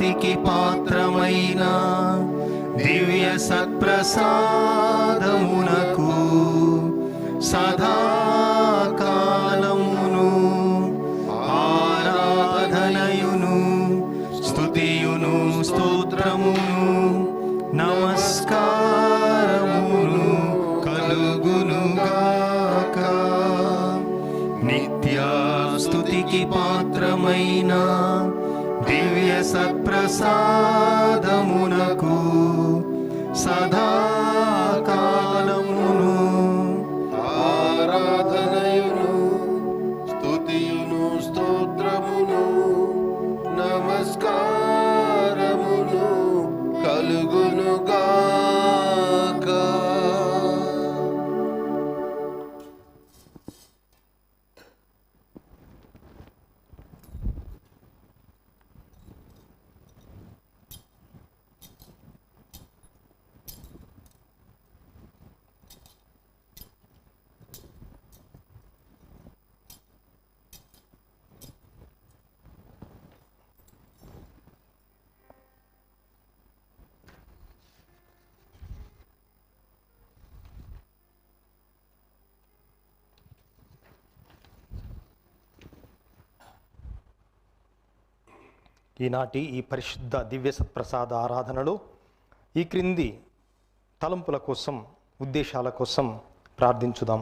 స్తుతికి పాత్రమైన దివ్య సత్ప్రసాదమునకు సదాకాలమును ఆరాధనయును స్తుతియును స్తోత్రమును నమస్కారమును కలుగునుగాక. నిత్య స్తుతికి పాత్రమైన దివ్య సత్ప్రసాదమునకు సదాకాలమును ఆరాధనయును స్తుతియును స్తోత్రమును నమస్కారమును కలుగునుగాక. ఈనాటి ఈ పరిశుద్ధ దివ్య సత్ప్రసాద ఆరాధనలో ఈ క్రింది తలంపుల కోసం, ఉద్దేశాల కోసం ప్రార్థించుదాం.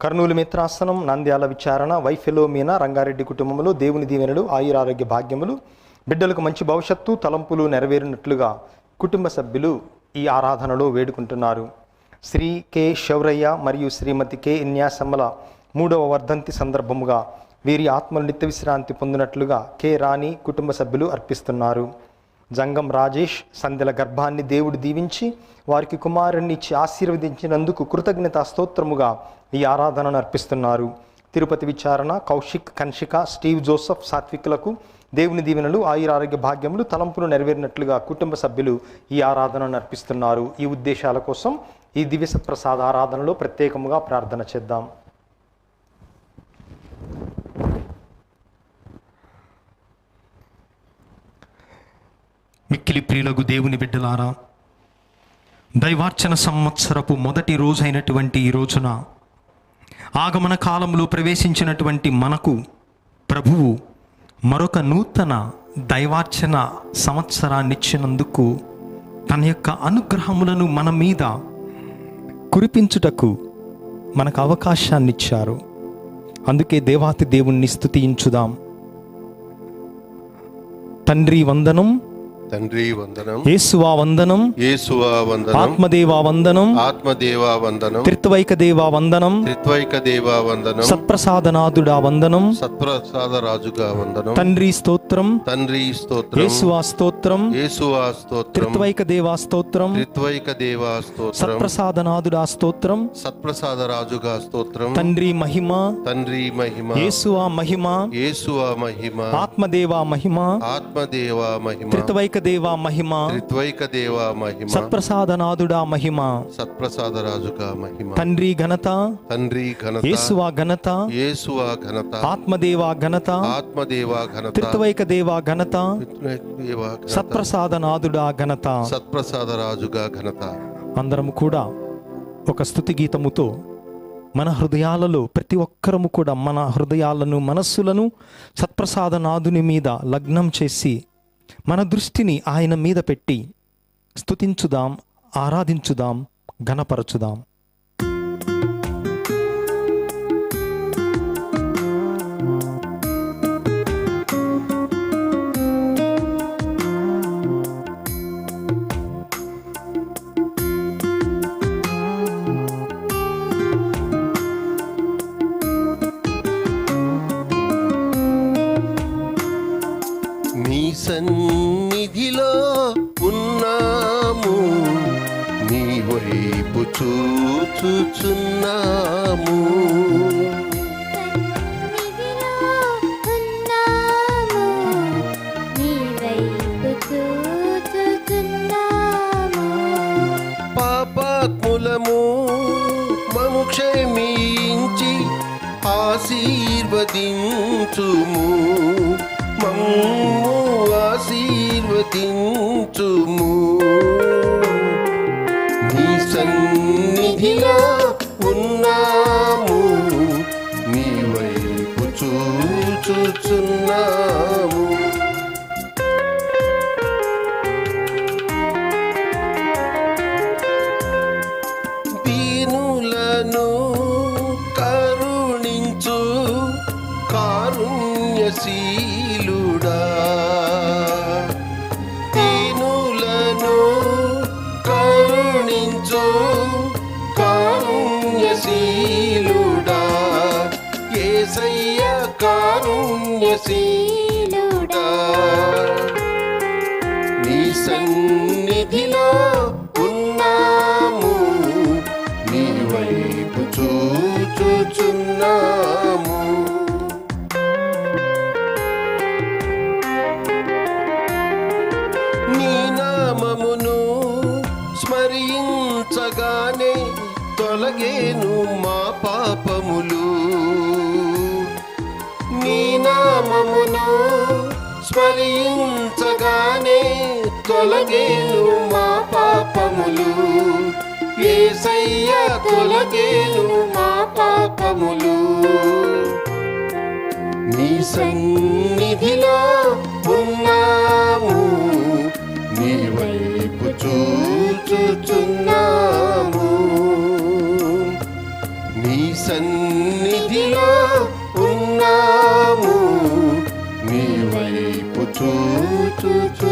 కర్నూలు మిత్రాసనం, నంద్యాల విచారణ, వైఫెలోమీన, రంగారెడ్డి కుటుంబంలో దేవుని దీవెనలు, ఆయురారోగ్య భాగ్యములు, బిడ్డలకు మంచి భవిష్యత్తు, తలంపులు నెరవేరినట్లుగా కుటుంబ సభ్యులు ఈ ఆరాధనలో వేడుకుంటున్నారు. శ్రీ కె శౌరయ్య మరియు శ్రీమతి కె ఇన్యాసమ్మల 3వ వర్ధంతి సందర్భముగా వీరి ఆత్మలు నిత్య విశ్రాంతి పొందినట్లుగా కె రాణి కుటుంబ సభ్యులు అర్పిస్తున్నారు. జంగం రాజేష్ సంధ్యల గర్భాన్ని దేవుడు దీవించి వారికి కుమారుణ్ణి ఇచ్చి ఆశీర్వదించినందుకు కృతజ్ఞతా స్తోత్రముగా ఈ ఆరాధనను అర్పిస్తున్నారు. తిరుపతి విచారణ, కౌశిక్, కన్షిక, స్టీవ్ జోసఫ్ సాత్వికులకు దేవుని దీవెనలు, ఆయురారోగ్య భాగ్యములు, తలంపులు నెరవేరినట్లుగా కుటుంబ సభ్యులు ఈ ఆరాధనను అర్పిస్తున్నారు. ఈ ఉద్దేశాల కోసం ఈ దివ్య సత్ప్రసాద ఆరాధనలో ప్రత్యేకముగా ప్రార్థన చేద్దాం. మిక్కిలి ప్రియులకు దేవుని బిడ్డలారా, దైవార్చన సంవత్సరపు మొదటి రోజైనటువంటి ఈ రోజున ఆగమన కాలంలో ప్రవేశించినటువంటి మనకు ప్రభువు మరొక నూతన దైవార్చన సంవత్సరాన్నిచ్చినందుకు తన యొక్క అనుగ్రహములను మన మీద కురిపించుటకు మనకు అవకాశాన్నిచ్చారు. అందుకే దేవాతి దేవుణ్ణి స్తుతించుదాం. తండ్రి వందనం, యేసువా వందనం, ఆత్మదేవా వందనం, త్రిత్వైక దేవా వందనం, సత్ప్రసాదనాథుడా వందనం, సత్ప్రసాదరాజుగా వందనం. తండ్రి స్తోత్రం, యేసువా స్తోత్రం, త్రిత్వైక దేవా స్తోత్రం, సత్ప్రసాదనాథుడా స్తోత్రం, సత్ప్రసాదరాజుగా స్తోత్రం. తండ్రి మహిమ, యేసువా మహిమ, ఆత్మదేవా మహిమ, త్రిత్వైక దేవా మహిమ, సత్ప్రసాదనాథుడా మహిమ, సత్ప్రసాదరాజుగా మహిమ. తండ్రి ఘనత, యేసువా ఘనత, ఆత్మదేవా ఘనత, త్రిత్వైక దేవా ఘనత, సత్ప్రసాదనాథుడా ఘనత, సత్ప్రసాదరాజుగా ఘనత. అందరము కూడా ఒక స్తుతి గీతముతో మన హృదయాలలో ప్రతి ఒక్కరము కూడా మన హృదయాలను, మనస్సులను సత్ప్రసాదనాథుని మీద లగ్నం చేసి మన దృష్టిని ఆయన మీద పెట్టి స్తుతించుదాం, ఆరాధించుదాం, ఘనపరచుదాం. సన్నిధిలో ఉన్నాము, నీ వైపు చూచుచున్నాము. పాపాత్ములము మము క్షమించి ఆశీర్వదించుము, మమ్ము ఆశీర్వదించుము. సన్నిధిలో ఉన్నాము, నీ వైపు చూచుచున్నాము. దీనులను కరుణించు కారుణ్యశీలుడా, దీనులను కరుణించు కారుణ్యశీలుడా, యేసయ్య కారుణ్యశీలుడా. నీ సన్నిధిలో ఉన్నాము, నీ వైపు చూచుచున్నాము. నీ నామమును స్మరించగానే తొలగేను మా పాపములు. నీ నామమును స్మరించగానే తొలగేను మా పాపములు. యేసయ్య తొలగేను మా పాపములు. నీ సన్నిధిలో ఉన్నాము, నీ వైపు చూచుచున్నాము. నీ సన్నిధిలో ఉన్నాము, నీ వైపు చూచుచున్నాము.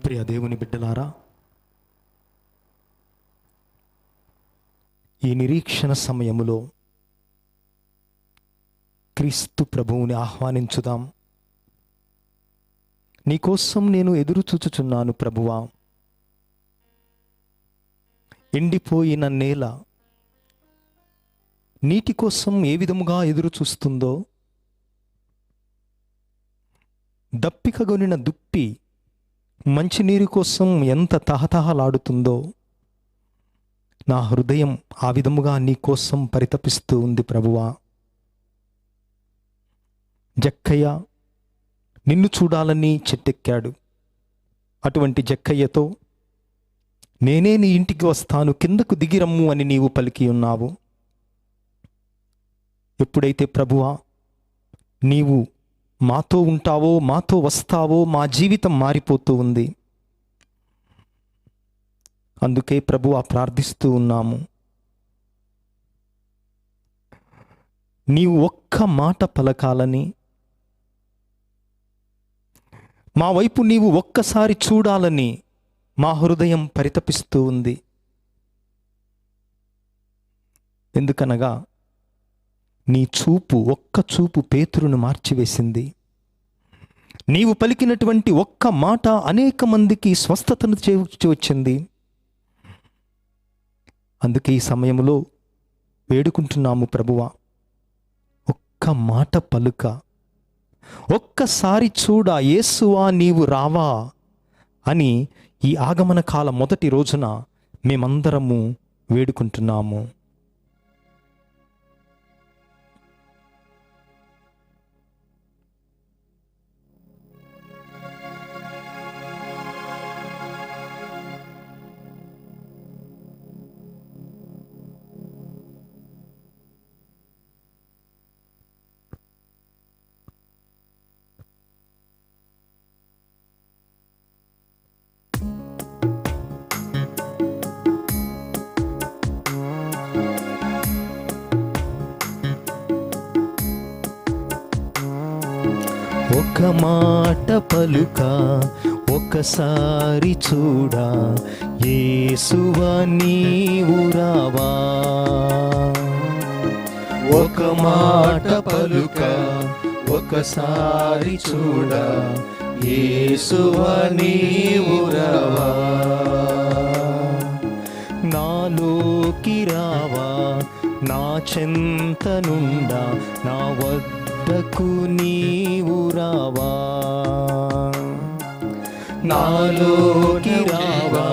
ప్రియ దేవుని బిడ్డలారా, ఈ నిరీక్షణ సమయములో క్రీస్తు ప్రభువుని ఆహ్వానించుదాం. నీకోసం నేను ఎదురు చూచుచున్నాను ప్రభువా. ఎండిపోయిన నేల నీటి కోసం ఏ విధముగా ఎదురు చూస్తుందో, దప్పికగొనిన దుప్పి మంచినీరు కోసం ఎంత తహతహలాడుతుందో, నా హృదయం ఆ విధముగా నీ కోసం పరితపిస్తూ ఉంది ప్రభువా. జక్కయ్య నిన్ను చూడాలని చెట్టెక్కాడు. అటువంటి జక్కయ్యతో నేనే నీ ఇంటికి వస్తాను, కిందకు దిగిరమ్ము అని నీవు పలికి ఉన్నావు. ఎప్పుడైతే ప్రభువా నీవు మాతో ఉంటావో, మాతో వస్తావో, మా జీవితం మారిపోతూ ఉంది. అందుకే ప్రభువా ప్రార్థిస్తూ ఉన్నాము. నీవు ఒక్క మాట పలకాలని, మా వైపు నీవు ఒక్కసారి చూడాలని మా హృదయం పరితపిస్తూ ఉంది. ఎందుకనగా నీ చూపు, ఒక్క చూపు పేతురును మార్చివేసింది. నీవు పలికినటువంటి ఒక్క మాట అనేక మందికి స్వస్థతను చేకూర్చి వచ్చింది. అందుకే ఈ సమయంలో వేడుకుంటున్నాము ప్రభువా, ఒక్క మాట పలుక, ఒక్కసారి చూడ, యేసువా నీవు రావా అని ఈ ఆగమన కాల మొదటి రోజున మేమందరము వేడుకుంటున్నాము. ఒక మాట పలుక ఒకసారి చూడా యేసువా నీవు రావా. ఒక మాట పలుక ఒకసారి చూడా యేసువా నీవు రావా. నాలోకి రావా, నా చెంత నుండా, నా వద్దకు నీవు రావా. నాలోకి రావా,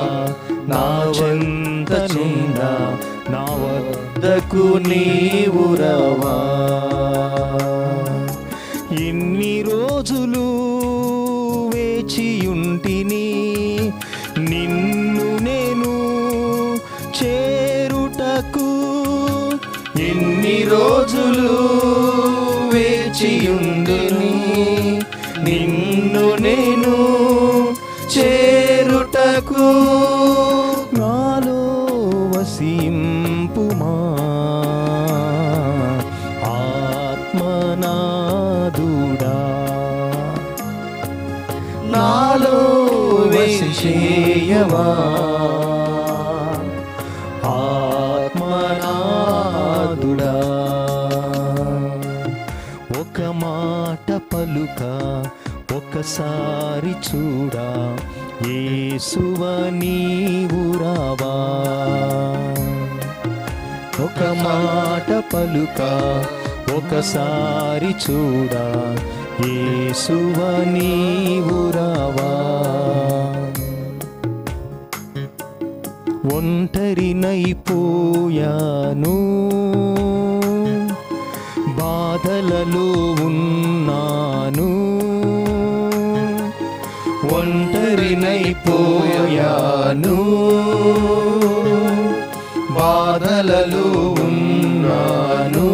నా చెంత నుండా, నా వద్దకు నీవు రావా. ఎన్ని రోజులు వేచియుంటిని నిన్ను నేను చేరుటకు. ఎన్ని రోజులు వేచియుంటిని నిన్ను నేను చేరుటకు. నాలో వసింపుమా ఆత్మనాదుడా. నాలో వేసేయవా ఆత్మనాదుడా. ఒక మాట పలుక ఒకసారి చూడా యేసువా నీవు రావా. ఒక మాట పలుక ఒకసారి చూడా యేసువా నీవు రావా. ఒంటరినైపోయాను, బాధలలో ఉన్నాను. ఒంటరినైపోయాను, బాధలలో ఉన్నాను.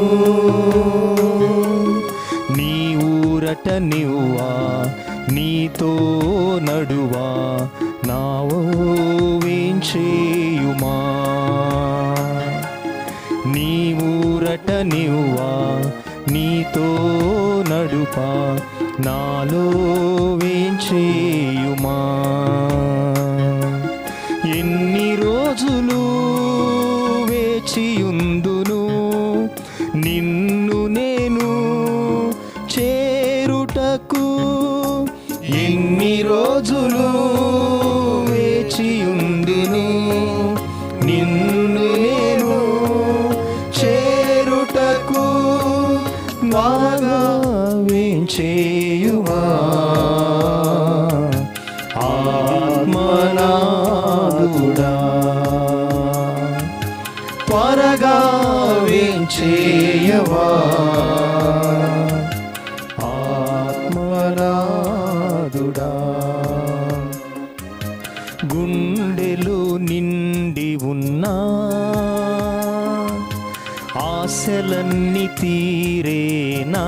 నీ ఊరట నివ్వా, నీతో నడువా, నావో వేంచేయుమా. నీ ఊరట నివ్వా, నీతో నడుపా, నాలో వేంచేయుమా. ఎన్ని రోజులు వేచియుందును నిన్ను నేను చేరుటకు. ఎన్ని రోజులు వేచియుందును నిన్ను నేను చేరుటకు. బాగా వేంచేయుమా ఆత్మనాదుడా. త్వరగా వేంచేయవా ఆత్మనాదుడా. గుండెలో నిండి ఉన్నా ఆశలన్నీ తీరేనా.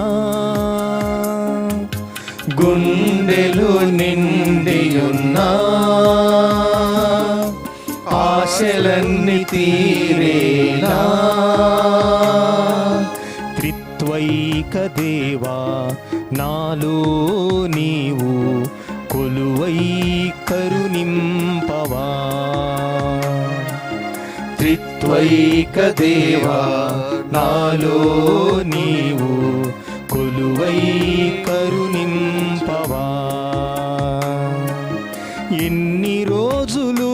గుండెలో నిండి ఉన్నా ఆశలన్నీ తీరేనా. త్రిత్వైక దేవా నాలో నీవు కొలువై కరుణింపవా. త్రిత్వైక దేవా నాలో నీవు కొలువై కరుణింపవా. ఎన్ని రోజులు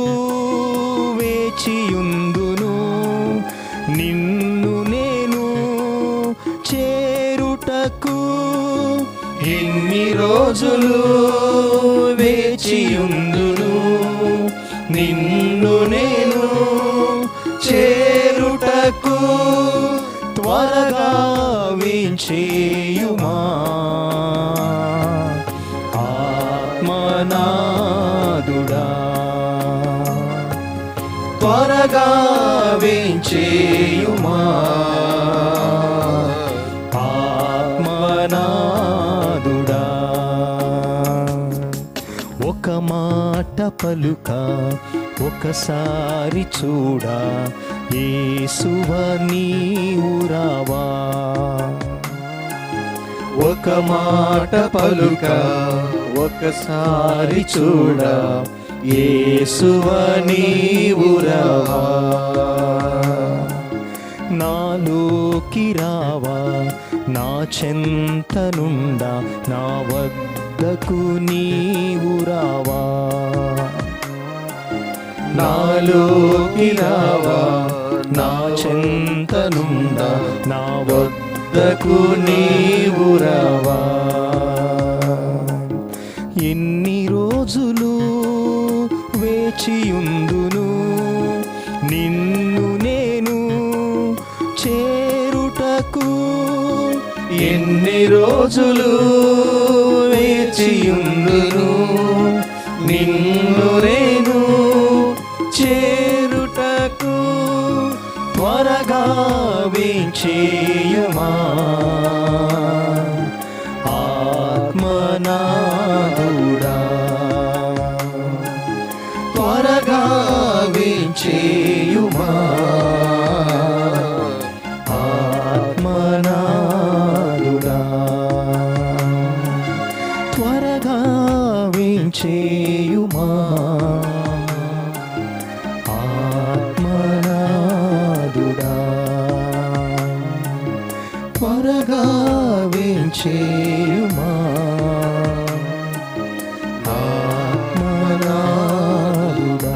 వేచియుందును నిన్ను నేను చేరుటకు. ఎన్ని రోజులు వేచియుందును నిన్ను నేను చేరుటకు. త్వరగా వేంచేయుమా ఆత్మనాదుడా. త్వరగా వేంచేయుమా ఆత్మనాదుడా. ఒక మాట పలుక ఒకసారి చూడా యేసువా నీవు రావా. ఒక మాట పలుక ఒకసారి చూడ యేసువ నీవు రావా నాలోకి రావా నా చెంతనుండా నా వద్దకు నీవు రావా నాలోకి రావా నా చెంతనుండా నా వద్దకు నీవు రావా ఎన్ని రోజులు వేచియుందును నిన్ను నేను చేరుటకు ఎన్ని రోజులు వేచియుందును నిన్ను నేను చేరుటకు త్వరగా వేచేయుమా ఆత్మనాథుడా త్వరగా వేచేయుమా ఆత్మనాథుడా త్వరగా వేచేయుమా ఆత్మనాథుడా త్వరగా వేచేయుమా ఆత్మనాథుడా.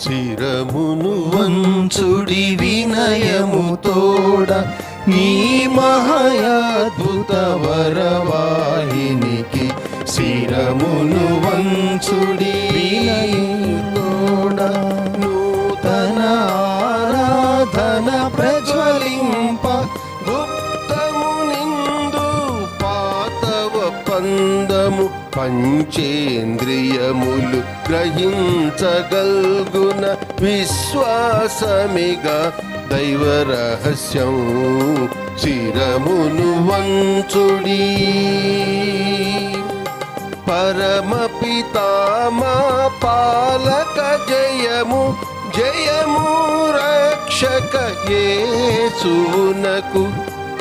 శిరమును వంచుడి వినయముతోడ నీ మహాద్భుత వరవాహినికి శిరమును వంచుడి వినయముతోడ నూతన ఆరాధన ప్రజ్వలింప గుప్తము నిందు పాతవ పందము పంచేంద్రియములు గ్రహించగల్గున విశ్వాసమిగా దైవ రహస్యం శిరమును వంచుడి పరమపితామా పాలక జయము జయము రక్షక యేసునకు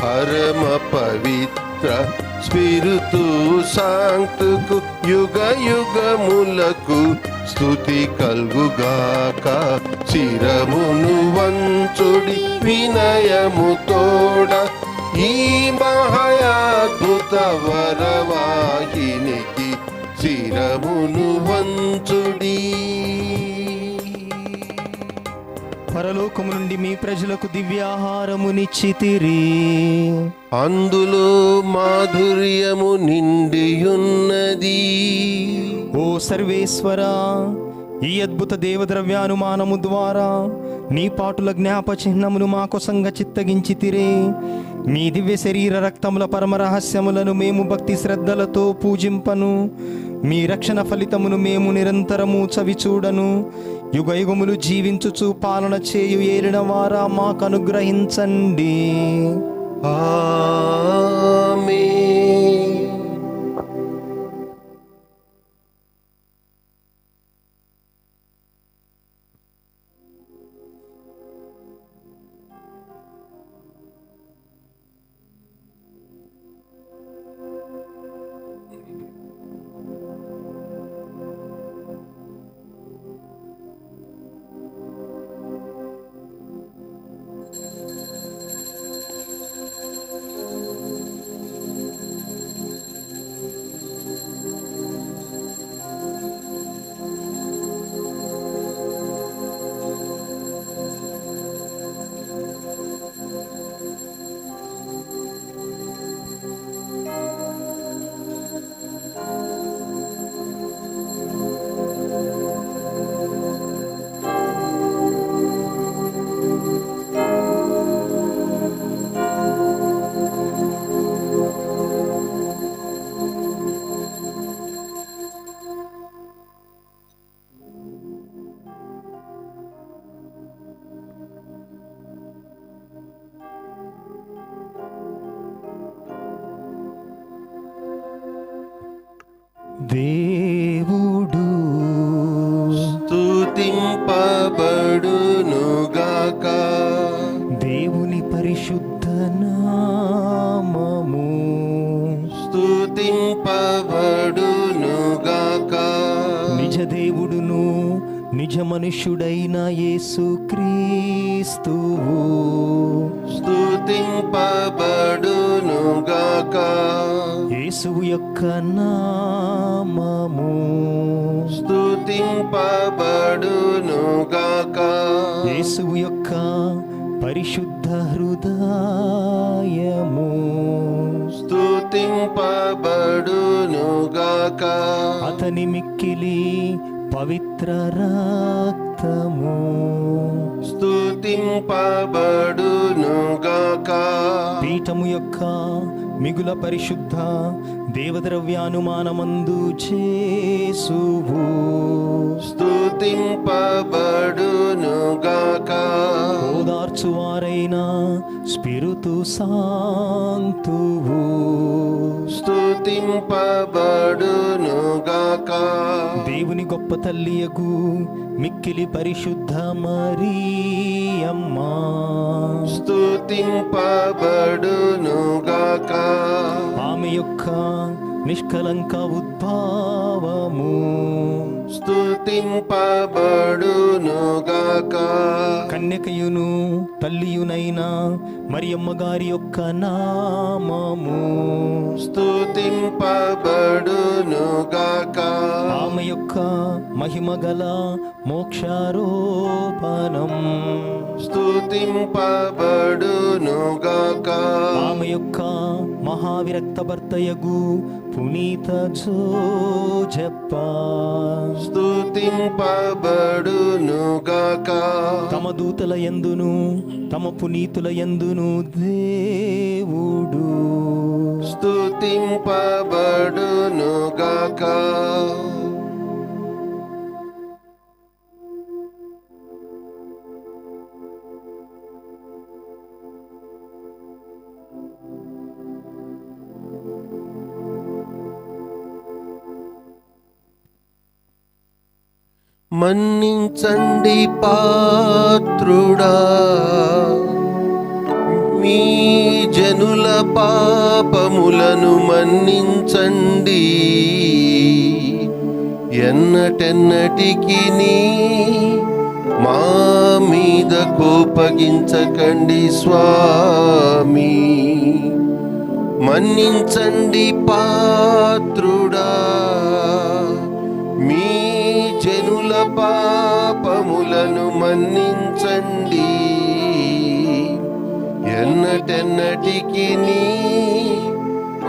పరమ పవిత్ర స్పిరితు సాంక్తుకు యుగ యుగములకు స్తుతి కల్గుగాక శిరమును వంచుడి వినయముతోడ ఈ మహాద్భుత వరవాహినికి శిరమును వంచుడి. పరలోకము నుండి మీ ప్రజలకు దివ్యాహారమునిచ్చితిరి అందులో మాధుర్యము నిండియున్నది. ఓ సర్వేశ్వరా ఈ అద్భుత దేవద్రవ్యానుమానము ద్వారా నీ పాటుల జ్ఞాప చిహ్నమును మా కొసంగా చిత్తగించితిరే. మీ దివ్య శరీర రక్తముల పరమ రహస్యములను మేము భక్తి శ్రద్ధలతో పూజింపను. మీ రక్షణ ఫలితమును మేము నిరంతరము చవిచూడను. యుగ యుగములు జీవించుచు పాలన చేయు ఏలిన వారా మాకు అనుగ్రహించండి. ఆమేన్. దేవుడు స్తుతింపబడునుగాక. దేవుని పరిశుద్ధ నామము స్తుతింపబడునుగాక. నిజ దేవుడును నిజ మనుష్యుడైన యేసుక్రీస్తువు స్తుతింపబడునుగాక. యేసువు యొక్క నామము స్తుతింపబడునుగాక. యేసువు యొక్క పరిశుద్ధ హృదయము స్తుతింపబడునుగాక. అతని మిక్కిలి పవిత్ర రక్తము స్తుతింపబడునుగాక. పీఠము యొక్క మిగుల పరిశుద్ధ దేవద్రవ్యానుమానమందు చేసువు స్తుతింపబడునుగాక. ఓదార్చువారైన స్పిరుతు శాంతువు స్తుతింపబడునుగాక. దేవుని గొప్ప తల్లియగు మిక్కిలి పరిశుద్ధ మరియమ్మ స్తుతింపబడునుగాక. ఆమె యొక్క నిష్కలంక ఉద్భావము స్తుతింపబడునుగాక. కన్యకయును తల్లియునైన మరియమ్మ గారి యొక్క నామము స్తుతింపబడునుగాక. ఆమె యొక్క మహిమగల మోక్షారోపణం స్తుతింపబడునుగాక. ఆమె యొక్క మహావిరక్త భర్తయగు పునీత జోజప్ప స్తుతింపబడునుగాక. తమ దూతల యందును తమ పునీతుల యందును దేవుడు స్తుతింపబడునుగాక. మన్నించండి పాత్రుడా మీ జనుల పాపములను మన్నించండి. ఎన్నటెన్నటికి మా మీద కోపగించకండి స్వామి. మన్నించండి పాత్రుడా మీ జనుల పాపములను మన్నించండి. ఎన్నటెన్నటికి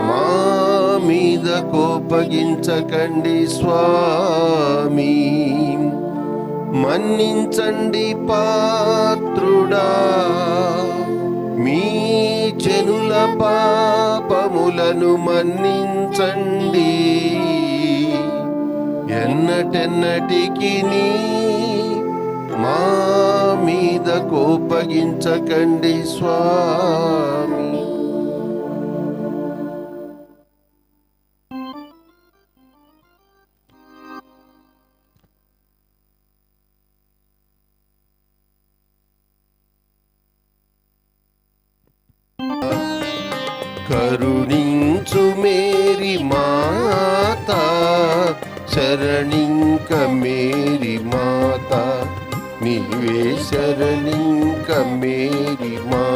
మా మీద కోపగించకండి స్వామి. మన్నించండి పాత్రుడా మీ జనుల పాపములను మన్నించండి. ఎన్నటెన్నటికి మా మీద కోపగించకండి స్వామి. కరుణించు మేరీ మాత, శరణింక మేరీ మాత, నీవే శరణింక మేరీ మాత.